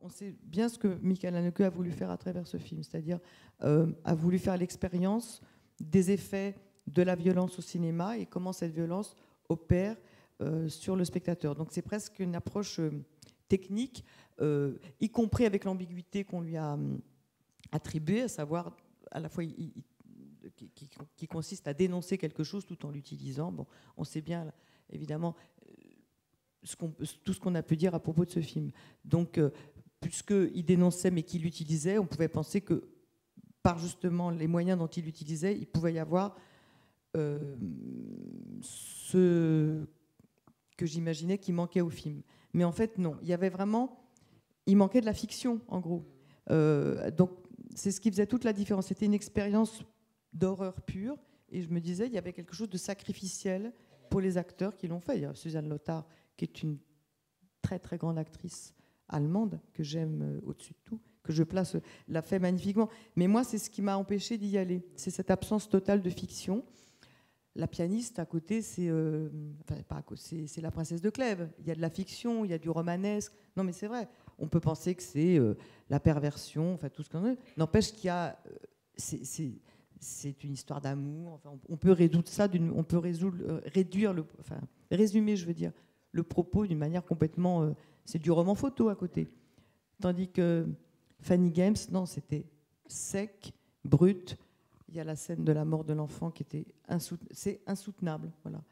on sait bien ce que Michael Haneke a voulu faire à travers ce film, c'est-à-dire a voulu faire l'expérience des effets de la violence au cinéma et comment cette violence opère sur le spectateur. Donc c'est presque une approche technique, y compris avec l'ambiguïté qu'on lui a attribuée, à savoir à la fois qui consiste à dénoncer quelque chose tout en l'utilisant. Bon, on sait bien, évidemment, tout ce qu'on a pu dire à propos de ce film. Donc, puisqu'il dénonçait mais qu'il l'utilisait, on pouvait penser que par justement les moyens dont il l'utilisait, il pouvait y avoir ce que j'imaginais qui manquait au film. Mais en fait, non. Il manquait de la fiction, en gros. Donc, c'est ce qui faisait toute la différence. C'était une expérience d'horreur pure. Et je me disais, il y avait quelque chose de sacrificiel pour les acteurs qui l'ont fait. Il y a Suzanne Lothar, qui est une très, très grande actrice allemande, que j'aime au-dessus de tout, que je place, l'a fait magnifiquement. Mais moi, c'est ce qui m'a empêché d'y aller. C'est cette absence totale de fiction. La pianiste, à côté, c'est la princesse de Clèves. Il y a de la fiction, il y a du romanesque. Non, mais c'est vrai. On peut penser que c'est la perversion, enfin tout ce qu'on veut. N'empêche qu'il y a... c'est une histoire d'amour. Enfin, on peut résoudre ça, résumer, je veux dire, le propos d'une manière complètement... c'est du roman photo à côté. Tandis que Funny Games, non, c'était sec, brut. Il y a la scène de la mort de l'enfant qui était c'est insoutenable. Voilà.